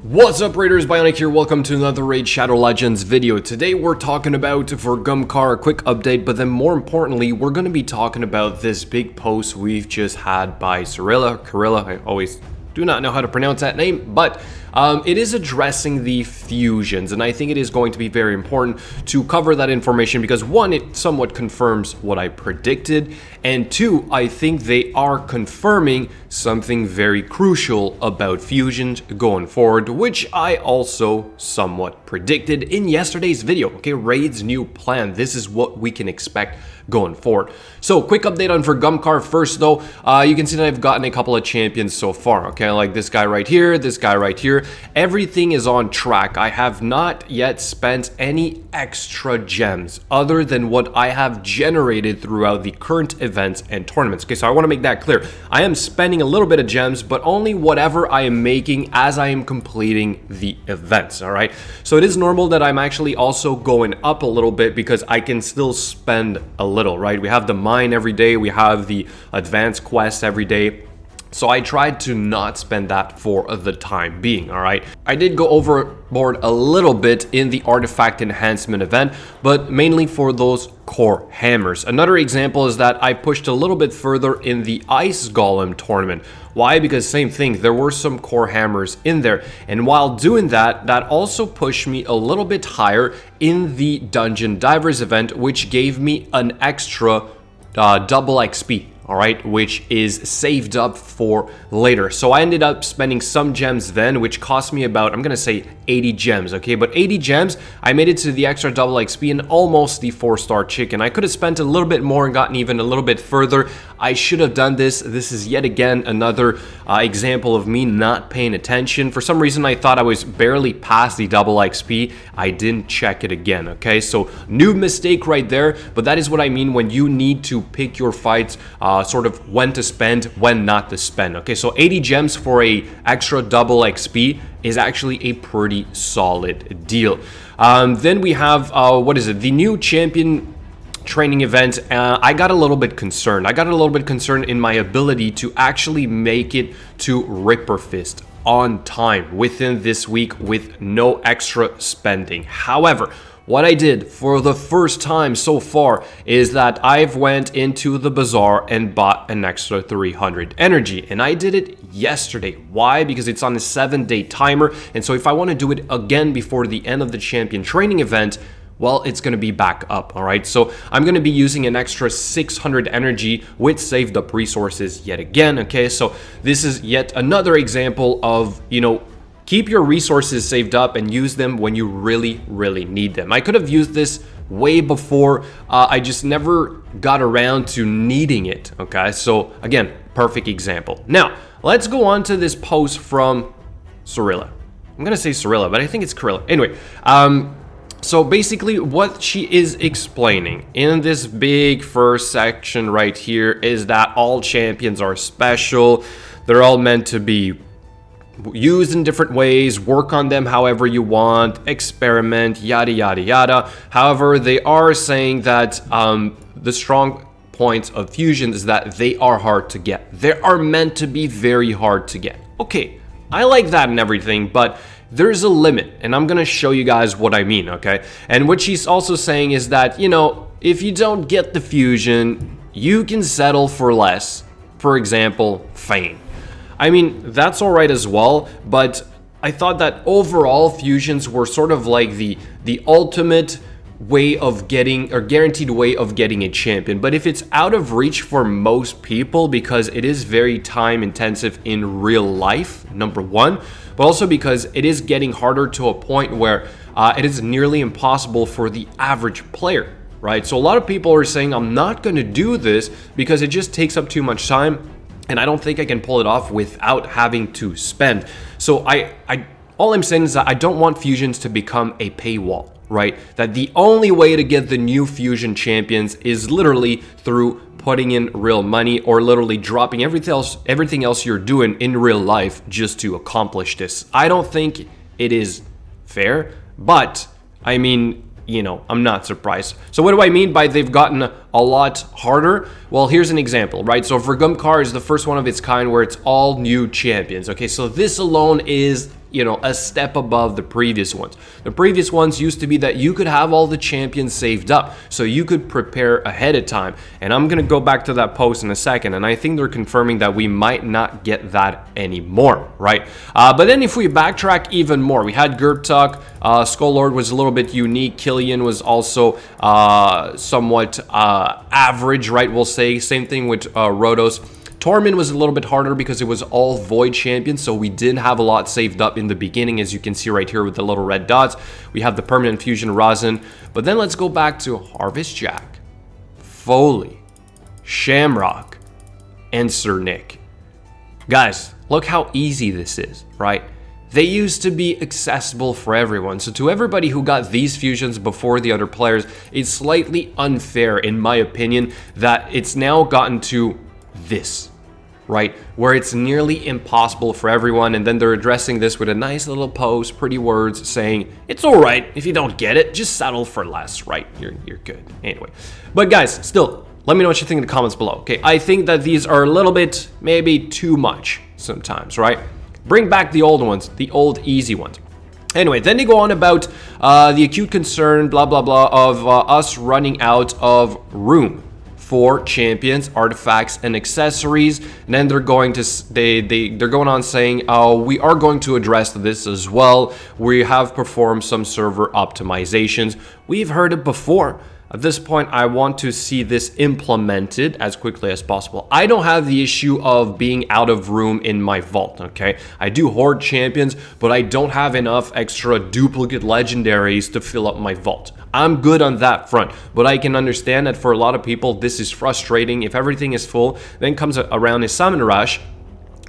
What's up Raiders, Bionic here, welcome to another Raid Shadow Legends video. Today we're talking about Vergumkaar, a quick update, but then more importantly, we're going to be talking about this big post we've just had by Cirilla, I always do not know how to pronounce that name, but it is addressing the fusions, and I think it is going to be very important to cover that information because one, it somewhat confirms what I predicted, and two, I think they are confirming something very crucial about fusions going forward, which I also somewhat predicted in yesterday's video. Okay, Raid's new plan. This is what we can expect going forward. So quick update on Vergumkaar first though. You can see that I've gotten a couple of champions so far. Okay, like this guy right here, this guy right here. Everything is on track. I have not yet spent any extra gems other than what I have generated throughout the current events and tournaments. Okay, so I want to make that clear. I am spending a little bit of gems, but only whatever I am making as I am completing the events. All right, so it is normal that I'm actually also going up a little bit because I can still spend a little, right? We have the mine every day, we have the advanced quest every day. So I tried to not spend that for the time being, all right? I did go overboard a little bit in the artifact enhancement event, but mainly for those core hammers. Another example is that I pushed a little bit further in the ice golem tournament. Why? Because same thing, there were some core hammers in there, and while doing that, that also pushed me a little bit higher in the dungeon divers event, which gave me an extra double XP. All right, which is saved up for later. So I ended up spending some gems then, which cost me about, I'm gonna say 80 gems, okay? But 80 gems, I made it to the extra double XP and almost the 4-star chicken. I could have spent a little bit more and gotten even a little bit further. I should have done this. This is yet again another example of me not paying attention. For some reason, I thought I was barely past the double XP. I didn't check it again, okay? So new mistake right there, but that is what I mean when you need to pick your fights, sort of when to spend, when not to spend. Okay, so 80 gems for a extra double XP is actually a pretty solid deal. Then we have what is it, the new champion training event. I got a little bit concerned. I got a little bit concerned in my ability to actually make it to Ripper Fist on time within this week with no extra spending. However, what I did for the first time so far is that I've went into the bazaar and bought an extra 300 energy, and I did it yesterday. Why? Because it's on a 7-day timer, and so if I want to do it again before the end of the champion training event, well, it's going to be back up, all right? So I'm going to be using an extra 600 energy with saved up resources yet again, okay? So this is yet another example of, you know, keep your resources saved up and use them when you really, really need them. I could have used this way before. I just never got around to needing it, okay? So again, perfect example. Now, let's go on to this post from Cirilla. I'm gonna say Cirilla, but I think it's Cirilla. Anyway, so basically what she is explaining in this big first section right here is that all champions are special. They're all meant to be used in different ways, work on them however you want, experiment, yada yada yada. However, they are saying that the strong points of fusions is that they are hard to get. They are meant to be very hard to get. Okay, I like that and everything, but there's a limit, and I'm gonna show you guys what I mean, okay? And what she's also saying is that, you know, if you don't get the fusion, you can settle for less. For example, fame. I mean, that's all right as well, but I thought that overall fusions were sort of like the ultimate way of getting, or guaranteed way of getting a champion. But if it's out of reach for most people because it is very time intensive in real life, number one, but also because it is getting harder to a point where it is nearly impossible for the average player, right? So a lot of people are saying, I'm not going to do this because it just takes up too much time, and I don't think I can pull it off without having to spend. So all I'm saying is that I don't want fusions to become a paywall, right? That the only way to get the new fusion champions is literally through putting in real money or literally dropping everything else you're doing in real life just to accomplish this. I don't think it is fair, but I mean, you know, I'm not surprised. So what do I mean by they've gotten a lot harder? Well, here's an example, right? So Vergumkaar is the first one of its kind where it's all new champions, okay? So this alone is, you know, a step above the previous ones. The previous ones used to be that you could have all the champions saved up, so you could prepare ahead of time. And I'm gonna go back to that post in a second, and I think they're confirming that we might not get that anymore, right? But then if we backtrack even more, we had Gertuk, Skull was a little bit unique, Killian was also somewhat average, right? We'll say same thing with Rhodos. Tormund was a little bit harder because it was all Void champions, so we did have a lot saved up in the beginning, as you can see right here with the little red dots. We have the permanent fusion Rosin, but then let's go back to Harvest Jack, Foley, Shamrock, and Sir Nick. Guys, look how easy this is, right? They used to be accessible for everyone, so to everybody who got these fusions before the other players, it's slightly unfair, in my opinion, that it's now gotten to this, right, where it's nearly impossible for everyone, and then they're addressing this with a nice little post, pretty words, saying it's all right if you don't get it, just settle for less, right? You're good anyway. But guys, still, let me know what you think in the comments below. Okay, I think that these are a little bit, maybe too much sometimes, right? Bring back the old ones, the old easy ones. Anyway, then they go on about the acute concern, blah blah blah, of us running out of room for champions, artifacts, and accessories. And then they're going to they're going on saying, we are going to address this as well. We have performed some server optimizations. We've heard it before. At this point, I want to see this implemented as quickly as possible. I don't have the issue of being out of room in my vault, okay? I do hoard champions, but I don't have enough extra duplicate legendaries to fill up my vault. I'm good on that front, but I can understand that for a lot of people, this is frustrating. If everything is full, then comes around a summon rush,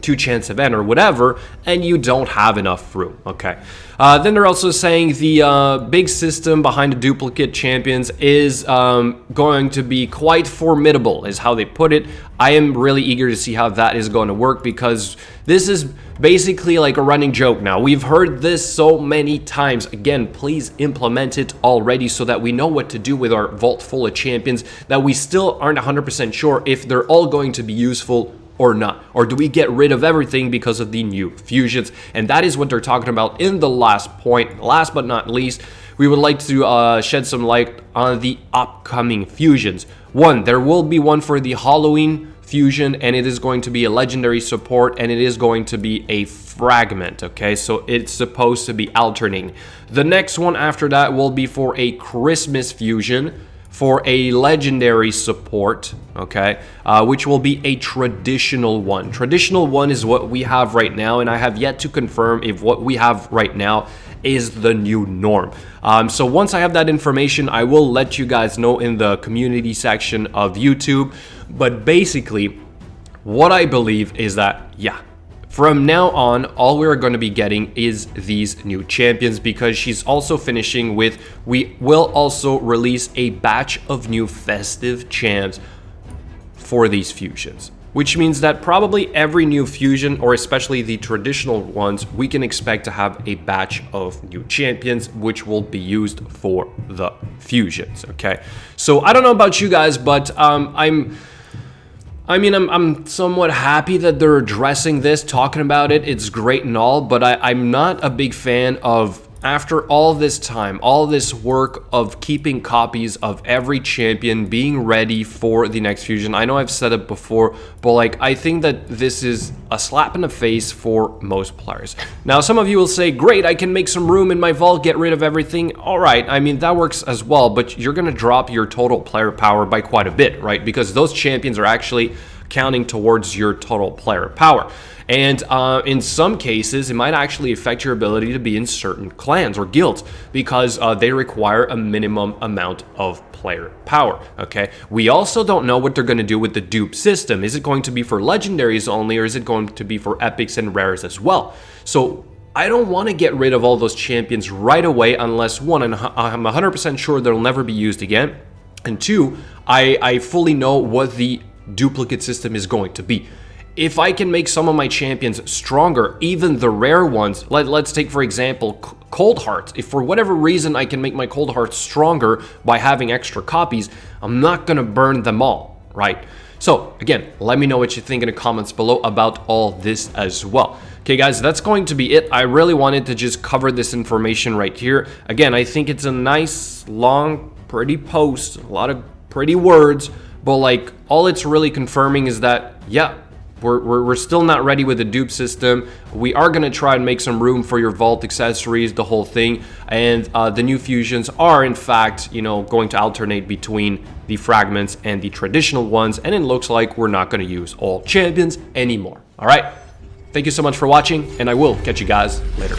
2 chance event or whatever, and you don't have enough room, okay? Then they're also saying the big system behind the duplicate champions is going to be quite formidable, is how they put it. I am really eager to see how that is going to work, because this is basically like a running joke now. We've heard this so many times. Again, please implement it already so that we know what to do with our vault full of champions that we still aren't 100% sure if they're all going to be useful or not, or do we get rid of everything because of the new fusions? And that is what they're talking about in the last point. Last but not least, we would like to shed some light on the upcoming fusions. One, there will be one for the Halloween fusion, and it is going to be a legendary support, and it is going to be a fragment, okay? So it's supposed to be alternating. The next one after that will be for a Christmas fusion, for a legendary support, okay, which will be a traditional one. Traditional one is what we have right now, and I have yet to confirm if what we have right now is the new norm. So once I have that information, I will let you guys know in the community section of YouTube. But basically, what I believe is that, yeah, from now on, all we're going to be getting is these new champions, because she's also finishing with, we will also release a batch of new festive champs for these fusions. Which means that probably every new fusion, or especially the traditional ones, we can expect to have a batch of new champions, which will be used for the fusions, okay? So I don't know about you guys, but I'm somewhat happy that they're addressing this, talking about it. It's great and all, but I'm not a big fan of, after all this time, all this work of keeping copies of every champion being ready for the next fusion. I know I've said it before, but like, I think that this is a slap in the face for most players. Now, some of you will say, great, I can make some room in my vault, get rid of everything. All right, I mean, that works as well, but you're gonna drop your total player power by quite a bit, right? Because those champions are actually counting towards your total player power. And in some cases, it might actually affect your ability to be in certain clans or guilds, because they require a minimum amount of player power, okay? We also don't know what they're going to do with the dupe system. Is it going to be for legendaries only, or is it going to be for epics and rares as well? So I don't want to get rid of all those champions right away, unless one, and I'm 100% sure they'll never be used again, and two, I fully know what the duplicate system is going to be. If I can make some of my champions stronger, even the rare ones, let's take for example Cold Hearts. If for whatever reason I can make my Cold Hearts stronger by having extra copies, I'm not gonna burn them all, right? So again, let me know what you think in the comments below about all this as well. Okay guys, that's going to be it. I really wanted to just cover this information right here. Again, I think it's a nice, long, pretty post, a lot of pretty words, but like all it's really confirming is that, yeah, we're still not ready with the dupe system. We are going to try and make some room for your vault accessories, the whole thing. And the new fusions are, in fact, you know, going to alternate between the fragments and the traditional ones. And it looks like we're not going to use all champions anymore. All right. Thank you so much for watching, and I will catch you guys later.